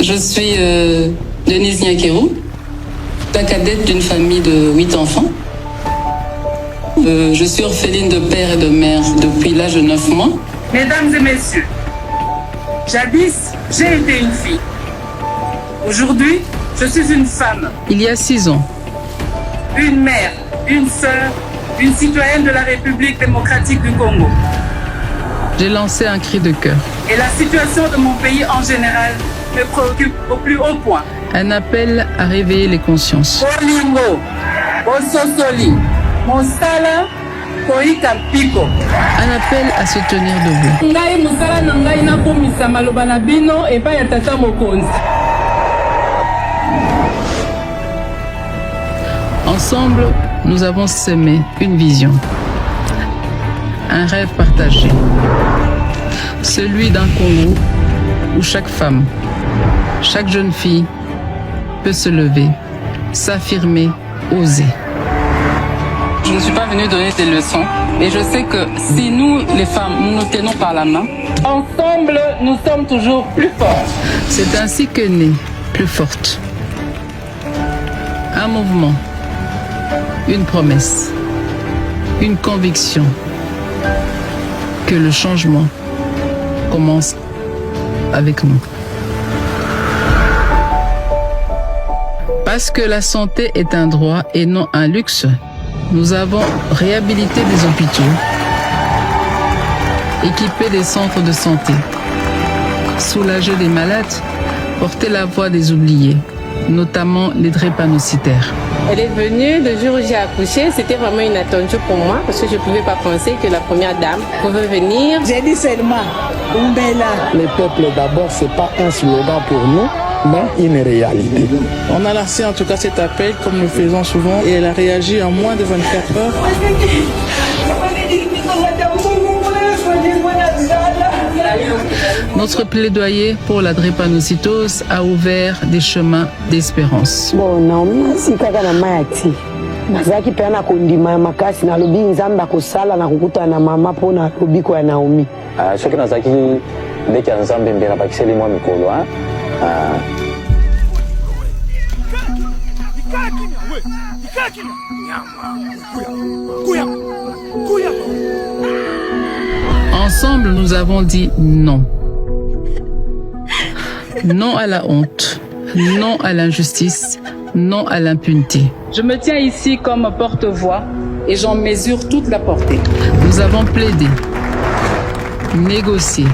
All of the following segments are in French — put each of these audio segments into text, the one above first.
Je suis Denise Nyakeru, la cadette d'une famille de 8 enfants. Je suis orpheline de père et de mère depuis l'âge de 9 mois. Mesdames et messieurs, jadis, j'ai été une fille. Aujourd'hui, je suis une femme. Il y a 6 ans. Une mère, une sœur, une citoyenne de la République démocratique du Congo. J'ai lancé un cri de cœur. Et la situation de mon pays en général me préoccupe au plus haut point. Un appel à réveiller les consciences. Bolingo, Bososoli, Monsala, Koika Piko. Un appel à se tenir debout. Ngai musala na ngai na komisa maloba na bino e pa ya tata mokonzi. Ensemble, nous avons semé une vision, un rêve partagé, celui d'un Congo où chaque femme, chaque jeune fille peut se lever, s'affirmer, oser. Je ne suis pas venue donner des leçons et je sais que si nous, les femmes, nous nous tenons par la main, ensemble, nous sommes toujours plus fortes. C'est ainsi que naît Plus Forte. Un mouvement, une promesse, une conviction que le changement commence avec nous. Parce que la santé est un droit et non un luxe, nous avons réhabilité des hôpitaux, équipé des centres de santé, soulagé des malades, porté la voix des oubliés, notamment les drépanocytaires. Elle est venue le jour où j'ai accouché, c'était vraiment inattendu pour moi parce que je ne pouvais pas penser que la première dame pouvait venir. J'ai dit seulement, Umbela. Le peuple d'abord, ce n'est pas un slogan pour nous, mais une réalité. On a lancé en tout cas cet appel comme nous le faisons souvent et elle a réagi en moins de 24 heures. Notre plaidoyer pour la drépanocytose a ouvert des chemins d'espérance. Bon, Naomi, si kaka na mayati. Nazaki pe na kondima makasi na lobi nzambe akosala na kukuta na mama po na lobiko ya Naomi. Soki nazaki ndeki ya nzambe mbela bakiseli mwa mikolo Ensemble, nous avons dit non. Non à la honte, non à l'injustice, non à l'impunité. Je me tiens ici comme porte-voix et j'en mesure toute la portée. Nous avons plaidé, négocié,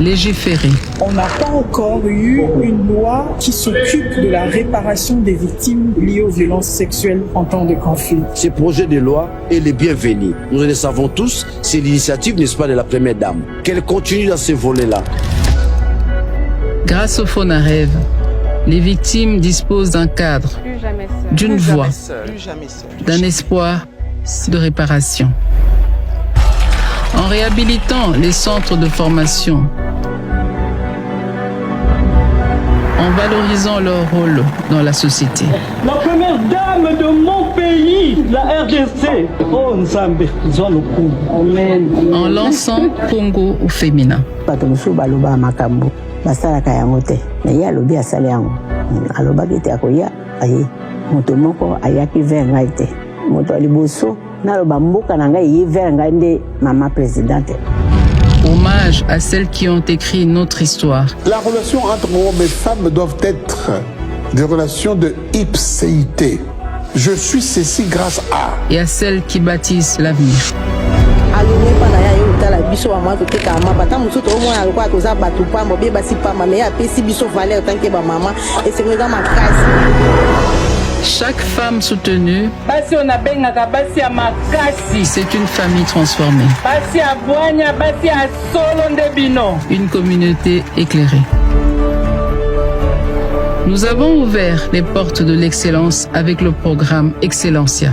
légiféré. On n'a pas encore eu une loi qui s'occupe de la réparation des victimes liées aux violences sexuelles en temps de conflit. Ce projet de loi est le bienvenu. Nous le savons tous, c'est l'initiative, n'est-ce pas, de la première dame. Qu'elle continue dans ce volet-là. Grâce au Fonarève, les victimes disposent d'un cadre, d'une voix, d'un espoir de réparation. En réhabilitant les centres de formation, en valorisant leur rôle dans la société. La première dame de mon pays, la RDC. Oh Nzambe, Amen. En lançant Congo au féminin. Basalaka yango te na ye alobi asala yango alobaki te akoya aye moto moko ayaki vers ngai te moto ya liboso naloba mboka na ngai ye vers ngai nde mama présidente. Hommage à celles qui ont écrit notre histoire. La relation entre hommes et femmes doivent être des relations de ipséité. Je suis ceci grâce à. Et à celles qui bâtissent l'avenir. biso wa mwa tokeka mama bata musuto omona alikuwa toza batu pamba be basi pamba mais apesi biso valeur tant que ba mama et c'est vraiment ma case. Chaque femme soutenue, Basi on a bengaka basi ya makasi. C'est une famille transformée. Basi ya bwanya, basi ya solo nde bino. Une communauté éclairée. Nous avons ouvert les portes de l'excellence avec le programme Excellencia.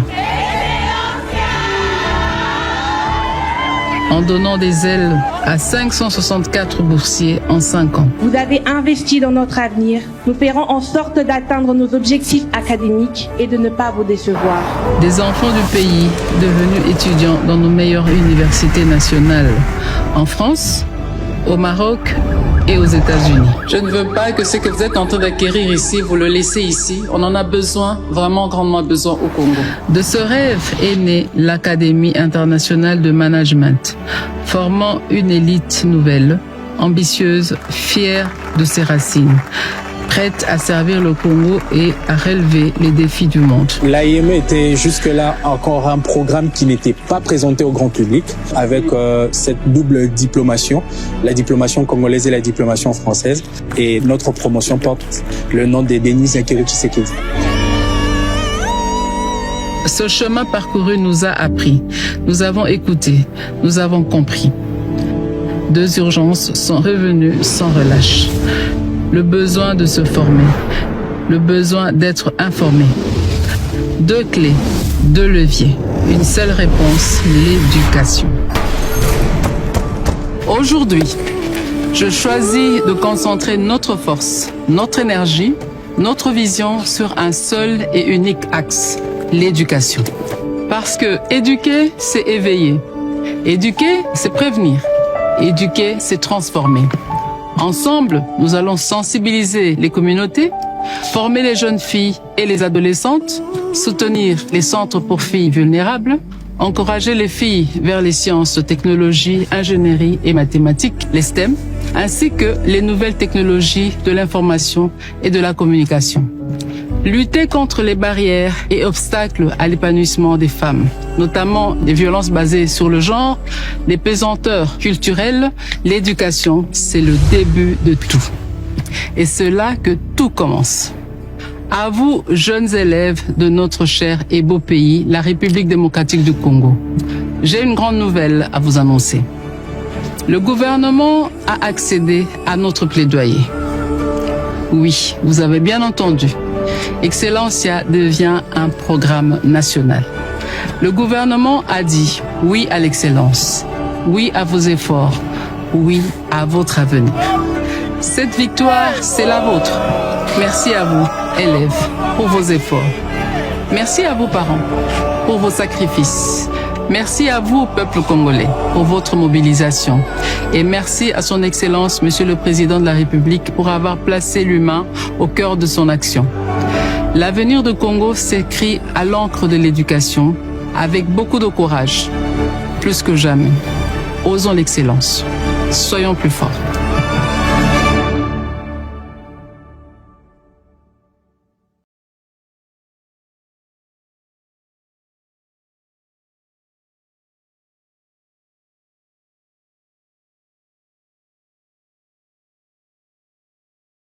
En donnant des ailes à 564 boursiers en 5 ans. Vous avez investi dans notre avenir. Nous ferons en sorte d'atteindre nos objectifs académiques et de ne pas vous décevoir. Des enfants du pays devenus étudiants dans nos meilleures universités nationales. En France, au Maroc, et aux États-Unis. Je ne veux pas que ce que vous êtes en train d'acquérir ici, vous le laissez ici. On en a besoin, vraiment grandement besoin au Congo. De ce rêve est née l'Académie internationale de management, formant une élite nouvelle, ambitieuse, fière de ses racines, prête à servir le Congo et à relever les défis du monde. L'AIME était jusque-là encore un programme qui n'était pas présenté au grand public, avec cette double diplomation, la diplomation congolaise et la diplomation française. Et notre promotion porte le nom de Denis Nkiru Tshisekedi. Ce chemin parcouru nous a appris, nous avons écouté, nous avons compris. Deux urgences sont revenues sans relâche. Le besoin de se former, le besoin d'être informé. Deux clés, deux leviers, une seule réponse, l'éducation. Aujourd'hui, je choisis de concentrer notre force, notre énergie, notre vision sur un seul et unique axe, l'éducation. Parce que éduquer, c'est éveiller. Éduquer, c'est prévenir. Éduquer, c'est transformer. Ensemble, nous allons sensibiliser les communautés, former les jeunes filles et les adolescentes, soutenir les centres pour filles vulnérables, encourager les filles vers les sciences, technologies, ingénierie et mathématiques, les STEM, ainsi que les nouvelles technologies de l'information et de la communication. Lutter contre les barrières et obstacles à l'épanouissement des femmes, notamment les violences basées sur le genre, les pesanteurs culturelles, l'éducation, c'est le début de tout. Et c'est là que tout commence. À vous, jeunes élèves de notre cher et beau pays, la République démocratique du Congo, j'ai une grande nouvelle à vous annoncer. Le gouvernement a accédé à notre plaidoyer. Oui, vous avez bien entendu. Excellencia devient un programme national. Le gouvernement a dit oui à l'excellence, oui à vos efforts, oui à votre avenir. Cette victoire, c'est la vôtre. Merci à vous, élèves, pour vos efforts. Merci à vous, parents, pour vos sacrifices. Merci à vous, peuple congolais, pour votre mobilisation. Et merci à son Excellence, Monsieur le Président de la République, pour avoir placé l'humain au cœur de son action. L'avenir du Congo s'écrit à l'encre de l'éducation, avec beaucoup de courage. Plus que jamais, osons l'excellence. Soyons plus forts.